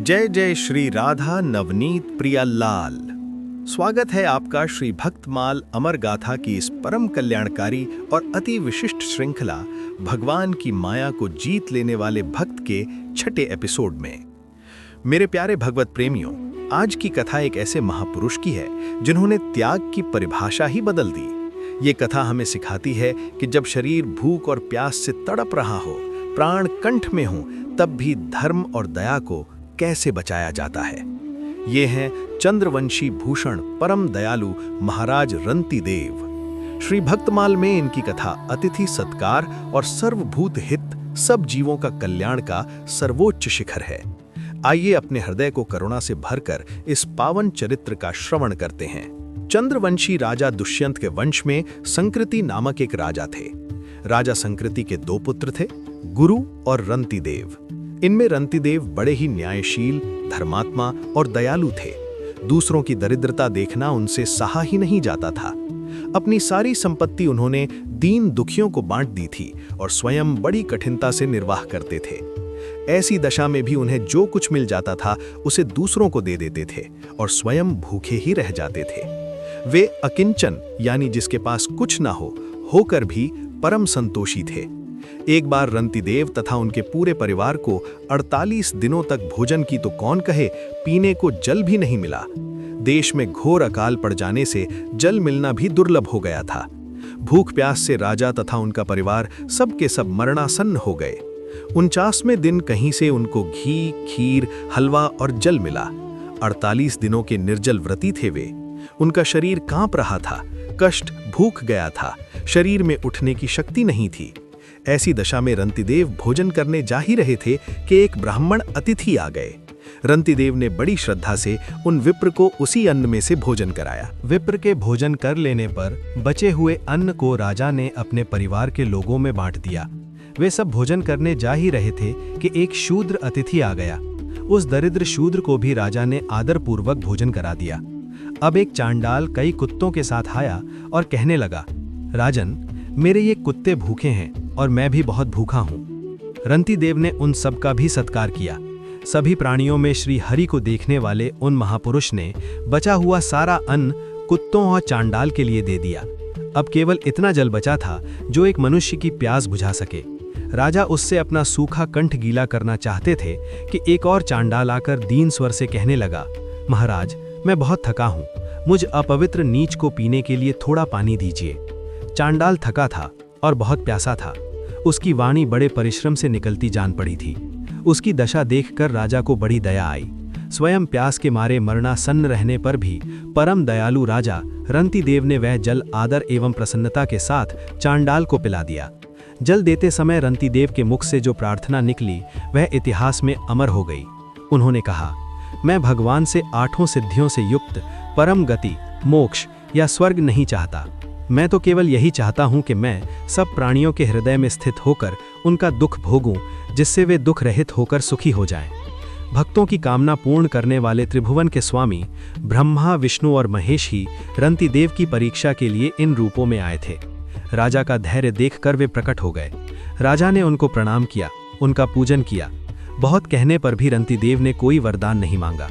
जय जय श्री राधा नवनीत प्रिया लाल। स्वागत है आपका श्री भक्तमाल अमर गाथा की इस परम कल्याणकारी और अति विशिष्ट श्रृंखला भगवान की माया को जीत लेने वाले भक्त के छठे एपिसोड में। मेरे प्यारे भगवत प्रेमियों, आज की कथा एक ऐसे महापुरुष की है जिन्होंने त्याग की परिभाषा ही बदल दी। ये कथा हमें सिखाती है कि जब शरीर भूख और प्यास से तड़प रहा हो, प्राण कंठ में हो, तब भी धर्म और दया को कैसे बचाया जाता है। ये हैं चंद्रवंशी भूषण परम दयालु महाराज रंती देव। श्री भक्तमाल में इनकी कथा अतिथि सत्कार और सर्वभूत हित, सब जीवों का कल्याण का सर्वोच्च शिखर है। आइए अपने हृदय को करुणा से भरकर इस पावन चरित्र का श्रवण करते हैं। चंद्रवंशी राजा दुष्यंत के वंश में संकृति नामक एक राजा थे। राजा संकृति के दो पुत्र थे, गुरु और रंती देव। इनमें रंती देव बड़े ही न्यायशील, धर्मात्मा और दयालु थे। दूसरों की दरिद्रता देखना उनसे सहा ही नहीं जाता था। अपनी सारी संपत्ति उन्होंने दीन दुखियों को बांट दी थी और स्वयं बड़ी कठिनता से निर्वाह करते थे। ऐसी दशा में भी उन्हें जो कुछ मिल जाता था उसे दूसरों को दे देते थे और स्वयं भूखे ही रह जाते थे। वे अकिंचन यानी जिसके पास कुछ ना हो होकर भी परम संतोषी थे। एक बार रंती देव तथा उनके पूरे परिवार को 48 दिनों तक भोजन की तो कौन कहे, पीने को जल भी नहीं मिला। देश में घोर अकाल पड़ जाने से जल मिलना भी दुर्लभ हो गया था। भूख प्यास से राजा तथा उनका परिवार सब के सब मरणासन्न हो गए। 49वें दिन कहीं से उनको घी, खीर, हलवा और जल मिला। 48 दिनों के निर्जल व्रती थे वे। उनका शरीर कांप रहा था, कष्ट भूख गया था, शरीर में उठने की शक्ति नहीं थी। ऐसी दशा में रंतीदेव भोजन करने जा ही रहे थे कि एक ब्राह्मण अतिथि आ गए। रंतीदेव ने बड़ी श्रद्धा से उन विप्र को उसी अन्न में से भोजन कराया। विप्र के भोजन कर लेने पर बचे हुए अन्न को राजा ने अपने परिवार के लोगों में बांट दिया। वे सब भोजन करने जा ही रहे थे कि एक शूद्र अतिथि आ गया। उस दरिद्र शूद्र को भी राजा ने आदरपूर्वक भोजन करा दिया। अब एक चांडाल कई कुत्तों के साथ आया और कहने लगा, राजन, मेरे ये कुत्ते भूखे हैं और मैं भी बहुत भूखा हूँ। रंतीदेव ने उन सब का भी सत्कार किया। सभी प्राणियों में श्री हरि को देखने वाले उन महापुरुष ने बचा हुआ सारा अन्न कुत्तों और चांडाल के लिए दे दिया। अब केवल इतना जल बचा था जो एक मनुष्य की प्यास बुझा सके। राजा उससे अपना सूखा कंठ गीला करना चाहते थे कि एक और चांडाल आकर दीन स्वर से कहने लगा, महाराज, मैं बहुत थका हूँ, मुझ अपवित्र नीच को पीने के लिए थोड़ा पानी दीजिए। चांडाल थका था और बहुत प्यासा था। उसकी वाणी बड़े परिश्रम से निकलती जान पड़ी थी। उसकी दशा देखकर राजा को बड़ी दया आई। स्वयं प्यास के मारे मरणासन्न रहने पर भी परम दयालु राजा रंतीदेव ने वह जल आदर एवं प्रसन्नता के साथ चांडाल को पिला दिया। जल देते समय रंतीदेव के मुख से जो प्रार्थना निकली वह इतिहास में अमर हो गई। उन्होंने कहा, मैं भगवान से 8 सिद्धियों से युक्त परम गति, मोक्ष या स्वर्ग नहीं चाहता। मैं तो केवल यही चाहता हूँ कि मैं सब प्राणियों के हृदय में स्थित होकर उनका दुख भोगूं, जिससे वे दुख रहित होकर सुखी हो जाएं। भक्तों की कामना पूर्ण करने वाले त्रिभुवन के स्वामी ब्रह्मा, विष्णु और महेश ही रंतीदेव की परीक्षा के लिए इन रूपों में आए थे। राजा का धैर्य देखकर वे प्रकट हो गए। राजा ने उनको प्रणाम किया, उनका पूजन किया। बहुत कहने पर भी रंतीदेव ने कोई वरदान नहीं मांगा।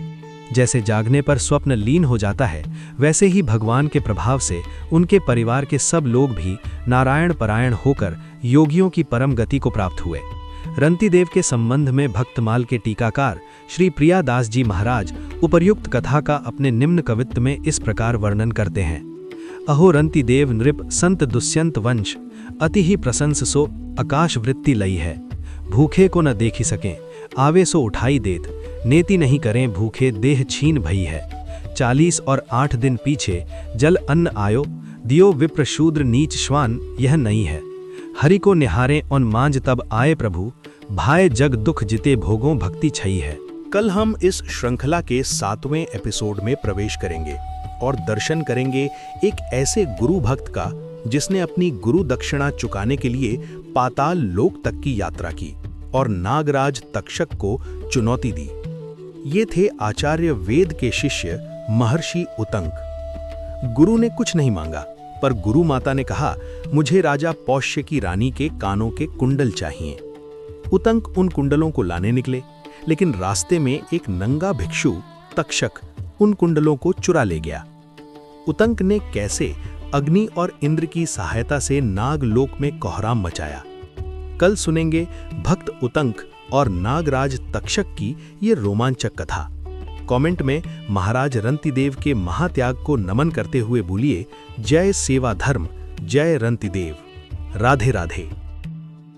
जैसे जागने पर स्वप्न लीन हो जाता है, वैसे ही भगवान के प्रभाव से उनके परिवार के सब लोग भी नारायण परायण होकर योगियों की परम गति को प्राप्त हुए। रंतीदेव के संबंध में भक्तमाल के टीकाकार श्री प्रियादास जी महाराज उपर्युक्त कथा का अपने निम्न कवित्त में इस प्रकार वर्णन करते हैं। अहो रंतीदेव नृप संत दुष्यंत वंश, अति ही प्रशंस सो आकाश वृत्ति लई है। भूखे को न देखी सकें, आवे सो उठाई देत, नेति नहीं करें भूखे देह छीन भई है। 40 और 8 दिन पीछे जल अन्न आयो, दियो विप्र शूद्र नीच श्वान यह नहीं है। हरि को निहारें और मांझ तब आए प्रभु, भाए जग दुख जिते भोगों भक्ति छई है। कल हम इस श्रृंखला के 7वें एपिसोड में प्रवेश करेंगे और दर्शन करेंगे एक ऐसे गुरु भक्त का जिसने अपनी गुरु दक्षिणा चुकाने के लिए पाताल लोक तक की यात्रा की और नागराज तक्षक को चुनौती दी। ये थे आचार्य वेद के शिष्य महर्षि उतंक। गुरु ने कुछ नहीं मांगा, पर गुरु माता ने कहा, मुझे राजा पौष्य की रानी के कानों के कुंडल चाहिए। उतंक उन कुंडलों को लाने निकले, लेकिन रास्ते में एक नंगा भिक्षु तक्षक उन कुंडलों को चुरा ले गया। उतंक ने कैसे अग्नि और इंद्र की सहायता से नागलोक में कोहराम मचाया। कल सुनेंगे भक्त उतंक और नागराज तक्षक की ये रोमांचक कथा। कमेंट में महाराज रंतिदेव के महात्याग को नमन करते हुए बोलिए, जय सेवा धर्म, जय रंतिदेव। राधे राधे।